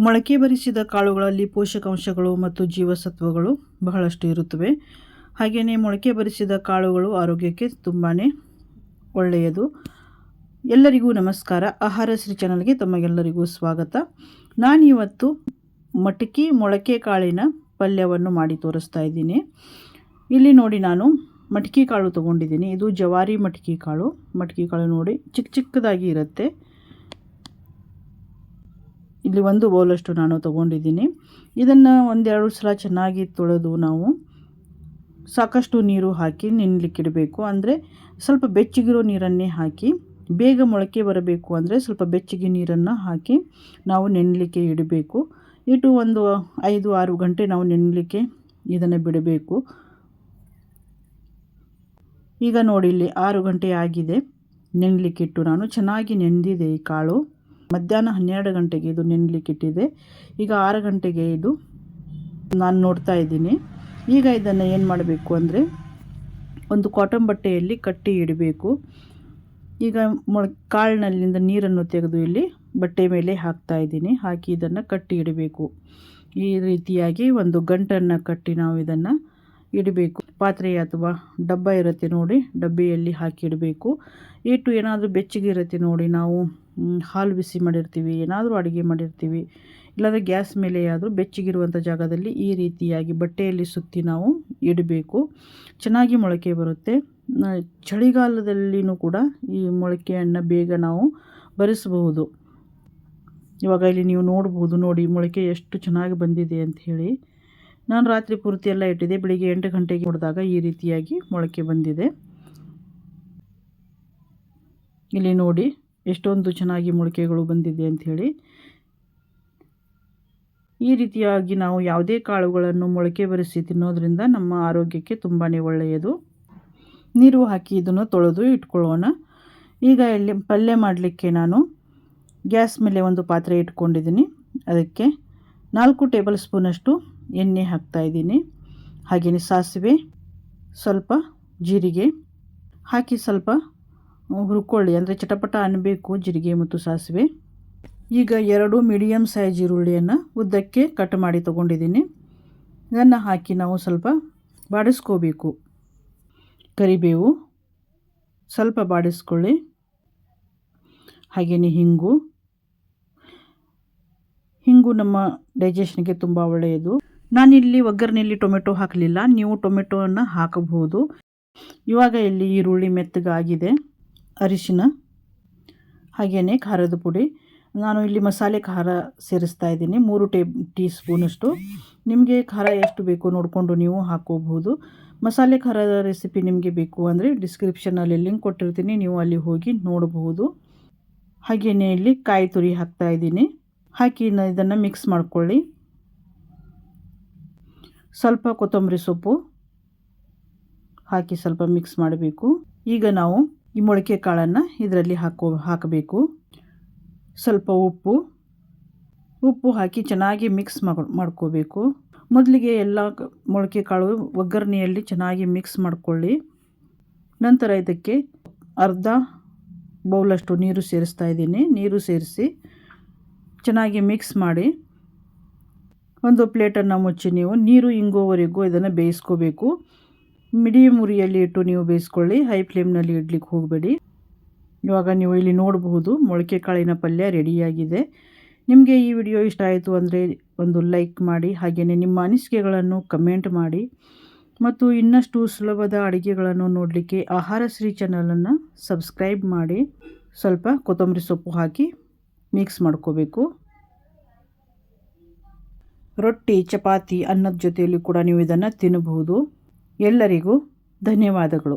ಮೊಳಕೆ ಬರಿಸಿದ ಕಾಳುಗಳಲ್ಲಿ ಪೋಷಕಾಂಶಗಳು ಮತ್ತು ಜೀವಸತ್ವಗಳು ಬಹಳಷ್ಟು ಇರುತ್ತವೆ. ಹಾಗೆಯೇ ಮೊಳಕೆ ಬರಿಸಿದ ಕಾಳುಗಳು ಆರೋಗ್ಯಕ್ಕೆ ತುಂಬಾ ಒಳ್ಳೆಯದು. ಎಲ್ಲರಿಗೂ ನಮಸ್ಕಾರ. ಆಹಾರ ಶ್ರೀ ಚಾನಲ್ಗೆ ತಮಗೆಲ್ಲರಿಗೂ ಸ್ವಾಗತ. ನಾನಿವತ್ತು ಮಟಕಿ ಮೊಳಕೆ ಕಾಳಿನ ಪಲ್ಯವನ್ನು ಮಾಡಿ ತೋರಿಸ್ತಾ ಇದ್ದೀನಿ. ಇಲ್ಲಿ ನೋಡಿ, ನಾನು ಮಟಕಿ ಕಾಳು ತೊಗೊಂಡಿದ್ದೀನಿ. ಇದು ಜವಾರಿ ಮಟಕಿ ಕಾಳು. ಮಟಕಿ ಕಾಳು ನೋಡಿ ಚಿಕ್ಕ ಚಿಕ್ಕದಾಗಿ ಇರುತ್ತೆ. ಇಲ್ಲಿ 1 ಬೌಲಷ್ಟು ನಾನು ತೊಗೊಂಡಿದ್ದೀನಿ. ಇದನ್ನು ಒಂದೆರಡು ಸಲ ಚೆನ್ನಾಗಿ ತೊಳೆದು ನಾವು ಸಾಕಷ್ಟು ನೀರು ಹಾಕಿ ನೆನೆಲಿಕ್ಕಿಡಬೇಕು. ಅಂದರೆ ಸ್ವಲ್ಪ ಬೆಚ್ಚಗಿರೋ ನೀರನ್ನೇ ಹಾಕಿ, ಬೇಗ ಮೊಳಕೆ ಬರಬೇಕು ಅಂದರೆ ಸ್ವಲ್ಪ ಬೆಚ್ಚಗೆ ನೀರನ್ನು ಹಾಕಿ ನಾವು ನೆನೆಲಿಕ್ಕೆ ಇಡಬೇಕು. ಇಟ್ಟು ಒಂದು 5-6 ಗಂಟೆ ನಾವು ನೆನೆಲಿಕ್ಕೆ ಇದನ್ನು ಬಿಡಬೇಕು. ಈಗ ನೋಡಿ, ಇಲ್ಲಿ 6 ಗಂಟೆ ಆಗಿದೆ ನೆನೆಲಿಕ್ಕಿಟ್ಟು. ನಾನು ಚೆನ್ನಾಗಿ ನೆನೆದಿದೆ ಈ ಕಾಳು. ಮಧ್ಯಾಹ್ನ 12 ಗಂಟೆಗೆ ಇದು ನೆನೆಲಿಕ್ಕಿಟ್ಟಿದೆ. ಈಗ 6 ಗಂಟೆಗೆ ಇದು ನಾನು ನೋಡ್ತಾ ಇದ್ದೀನಿ. ಈಗ ಇದನ್ನು ಏನು ಮಾಡಬೇಕು ಅಂದರೆ ಒಂದು ಕಾಟನ್ ಬಟ್ಟೆಯಲ್ಲಿ ಕಟ್ಟಿ ಇಡಬೇಕು. ಈಗ ಕಾಳಿನಲ್ಲಿಂದ ನೀರನ್ನು ತೆಗೆದು ಇಲ್ಲಿ ಬಟ್ಟೆ ಮೇಲೆ ಹಾಕ್ತಾ ಇದ್ದೀನಿ. ಹಾಕಿ ಇದನ್ನು ಕಟ್ಟಿ ಇಡಬೇಕು. ಈ ರೀತಿಯಾಗಿ ಒಂದು ಗಂಟನ್ನು ಕಟ್ಟಿ ನಾವು ಇದನ್ನು ಇಡಬೇಕು. ಪಾತ್ರೆ ಅಥವಾ ಡಬ್ಬ ಇರುತ್ತೆ ನೋಡಿ, ಡಬ್ಬಿಯಲ್ಲಿ ಹಾಕಿ ಇಡಬೇಕು. ಇಟ್ಟು ಏನಾದರೂ ಬೆಚ್ಚಗೆ ಇರುತ್ತೆ ನೋಡಿ, ನಾವು ಹಾಲು ಬಿಸಿ ಮಾಡಿರ್ತೀವಿ, ಏನಾದರೂ ಅಡುಗೆ ಮಾಡಿರ್ತೀವಿ, ಇಲ್ಲಾಂದರೆ ಗ್ಯಾಸ್ ಮೇಲೆ ಆದರೂ ಬೆಚ್ಚಗಿರುವಂಥ ಜಾಗದಲ್ಲಿ ಈ ರೀತಿಯಾಗಿ ಬಟ್ಟೆಯಲ್ಲಿ ಸುತ್ತಿ ನಾವು ಇಡಬೇಕು. ಚೆನ್ನಾಗಿ ಮೊಳಕೆ ಬರುತ್ತೆ. ಚಳಿಗಾಲದಲ್ಲಿನೂ ಕೂಡ ಈ ಮೊಳಕೆಯನ್ನು ಬೇಗ ನಾವು ಬರಿಸಬಹುದು. ಇವಾಗ ಇಲ್ಲಿ ನೀವು ನೋಡ್ಬೋದು ನೋಡಿ, ಮೊಳಕೆ ಎಷ್ಟು ಚೆನ್ನಾಗಿ ಬಂದಿದೆ ಅಂತ ಹೇಳಿ. ನಾನು ರಾತ್ರಿ ಪೂರ್ತಿ ಎಲ್ಲ ಇಟ್ಟಿದ್ದೆ. ಬೆಳಿಗ್ಗೆ 8 ಗಂಟೆಗೆ ನೋಡಿದಾಗ ಈ ರೀತಿಯಾಗಿ ಮೊಳಕೆ ಬಂದಿದೆ. ಇಲ್ಲಿ ನೋಡಿ ಎಷ್ಟೊಂದು ಚೆನ್ನಾಗಿ ಮೊಳಕೆಗಳು ಬಂದಿದೆ ಅಂಥೇಳಿ. ಈ ರೀತಿಯಾಗಿ ನಾವು ಯಾವುದೇ ಕಾಳುಗಳನ್ನು ಮೊಳಕೆ ಬರಿಸಿ ತಿನ್ನೋದ್ರಿಂದ ನಮ್ಮ ಆರೋಗ್ಯಕ್ಕೆ ತುಂಬಾ ಒಳ್ಳೆಯದು. ನೀರು ಹಾಕಿ ಇದನ್ನು ತೊಳೆದು ಇಟ್ಕೊಳ್ಳೋಣ. ಈಗ ಇಲ್ಲಿ ಪಲ್ಯ ಮಾಡಲಿಕ್ಕೆ ನಾನು ಗ್ಯಾಸ್ ಮೇಲೆ ಒಂದು ಪಾತ್ರೆ ಇಟ್ಕೊಂಡಿದ್ದೀನಿ. ಅದಕ್ಕೆ 4 ಟೇಬಲ್ ಸ್ಪೂನಷ್ಟು ಎಣ್ಣೆ ಹಾಕ್ತಾಯಿದ್ದೀನಿ. ಹಾಗೆಯೇ ಸಾಸಿವೆ, ಸ್ವಲ್ಪ ಜೀರಿಗೆ ಹಾಕಿ ಸ್ವಲ್ಪ ಹುರ್ಕೊಳ್ಳಿ. ಅಂದರೆ ಚಟಪಟ ಅನ್ನಬೇಕು ಜೀರಿಗೆ ಮತ್ತು ಸಾಸಿವೆ. ಈಗ 2 ಮೀಡಿಯಮ್ ಸೈಜ್ ಈರುಳ್ಳಿಯನ್ನು ಉದ್ದಕ್ಕೆ ಕಟ್ ಮಾಡಿ ತೊಗೊಂಡಿದ್ದೀನಿ. ಇದನ್ನು ಹಾಕಿ ನಾವು ಸ್ವಲ್ಪ ಬಾಡಿಸ್ಕೋಬೇಕು. ಕರಿಬೇವು ಸ್ವಲ್ಪ ಬಾಡಿಸ್ಕೊಳ್ಳಿ. ಹಾಗೆಯೇ ಹಿಂಗು ನಮ್ಮ ಡೈಜೆಷನ್ಗೆ ತುಂಬ ಒಳ್ಳೆಯದು. ನಾನಿಲ್ಲಿ ಒಗ್ಗರಣೆಯಲ್ಲಿ ಟೊಮೆಟೊ ಹಾಕಲಿಲ್ಲ, ನೀವು ಟೊಮೆಟೊವನ್ನು ಹಾಕಬಹುದು. ಇವಾಗ ಇಲ್ಲಿ ಈರುಳ್ಳಿ ಮೆತ್ತಗಾಗಿದೆ. ಅರಿಶಿನ ಹಾಗೆಯೇ ಖಾರದ ಪುಡಿ. ನಾನು ಇಲ್ಲಿ ಮಸಾಲೆ ಖಾರ ಸೇರಿಸ್ತಾ ಇದ್ದೀನಿ 3 ಟೀ ಸ್ಪೂನಷ್ಟು. ನಿಮಗೆ ಖಾರ ಎಷ್ಟು ಬೇಕು ನೋಡಿಕೊಂಡು ನೀವು ಹಾಕೋಬಹುದು. ಮಸಾಲೆ ಖಾರದ ರೆಸಿಪಿ ನಿಮಗೆ ಬೇಕು ಅಂದರೆ ಡಿಸ್ಕ್ರಿಪ್ಷನಲ್ಲಿ ಲಿಂಕ್ ಕೊಟ್ಟಿರ್ತೀನಿ, ನೀವು ಅಲ್ಲಿ ಹೋಗಿ ನೋಡಬಹುದು. ಹಾಗೆಯೇ ಇಲ್ಲಿ ಕಾಯಿ ತುರಿ ಹಾಕ್ತಾ ಇದ್ದೀನಿ. ಹಾಕಿ ಇದನ್ನು ಮಿಕ್ಸ್ ಮಾಡ್ಕೊಳ್ಳಿ. ಸ್ವಲ್ಪ ಕೊತ್ತಂಬರಿ ಸೊಪ್ಪು ಹಾಕಿ ಸ್ವಲ್ಪ ಮಿಕ್ಸ್ ಮಾಡಬೇಕು. ಈಗ ನಾವು ಈ ಮೊಳಕೆ ಕಾಳನ್ನು ಇದರಲ್ಲಿ ಹಾಕಬೇಕು. ಸ್ವಲ್ಪ ಉಪ್ಪು ಹಾಕಿ ಚೆನ್ನಾಗಿ ಮಿಕ್ಸ್ ಮಾಡ್ಕೋಬೇಕು. ಮೊದಲಿಗೆ ಎಲ್ಲ ಮೊಳಕೆ ಕಾಳು ಒಗ್ಗರಣೆಯಲ್ಲಿ ಚೆನ್ನಾಗಿ ಮಿಕ್ಸ್ ಮಾಡಿಕೊಳ್ಳಿ. ನಂತರ ಇದಕ್ಕೆ ಅರ್ಧ ಬೌಲಷ್ಟು ನೀರು ಸೇರಿಸ್ತಾ ಇದ್ದೀನಿ. ನೀರು ಸೇರಿಸಿ ಚೆನ್ನಾಗಿ ಮಿಕ್ಸ್ ಮಾಡಿ ಒಂದು ಪ್ಲೇಟನ್ನು ಮುಚ್ಚಿ ನೀವು ನೀರು ಇಂಗೋವರೆಗೂ ಇದನ್ನು ಬೇಯಿಸ್ಕೋಬೇಕು. ಮೀಡಿಯಮ್ ಉರಿಯಲ್ಲಿ ಇಟ್ಟು ನೀವು ಬೇಯಿಸ್ಕೊಳ್ಳಿ, ಹೈ ಫ್ಲೇಮ್ನಲ್ಲಿ ಇಡ್ಲಿಕ್ಕೆ ಹೋಗಬೇಡಿ. ಇವಾಗ ನೀವು ಇಲ್ಲಿ ನೋಡಬಹುದು ಮೊಳಕೆ ಕಾಳಿನ ಪಲ್ಯ ರೆಡಿಯಾಗಿದೆ. ನಿಮಗೆ ಈ ವಿಡಿಯೋ ಇಷ್ಟ ಆಯಿತು ಅಂದರೆ ಒಂದು ಲೈಕ್ ಮಾಡಿ. ಹಾಗೆಯೇ ನಿಮ್ಮ ಅನಿಸಿಕೆಗಳನ್ನು ಕಮೆಂಟ್ ಮಾಡಿ. ಮತ್ತು ಇನ್ನಷ್ಟು ಸುಲಭದ ಅಡುಗೆಗಳನ್ನು ನೋಡಲಿಕ್ಕೆ ಆಹಾರ ಶ್ರೀ ಚಾನಲನ್ನು ಸಬ್ಸ್ಕ್ರೈಬ್ ಮಾಡಿ. ಸ್ವಲ್ಪ ಕೊತ್ತಂಬರಿ ಸೊಪ್ಪು ಹಾಕಿ ಮಿಕ್ಸ್ ಮಾಡ್ಕೋಬೇಕು. ರೊಟ್ಟಿ, ಚಪಾತಿ, ಅನ್ನದ ಜೊತೆಯಲ್ಲಿ ಕೂಡ ನೀವು ಇದನ್ನು ತಿನ್ನಬಹುದು. ಎಲ್ಲರಿಗೂ ಧನ್ಯವಾದಗಳು.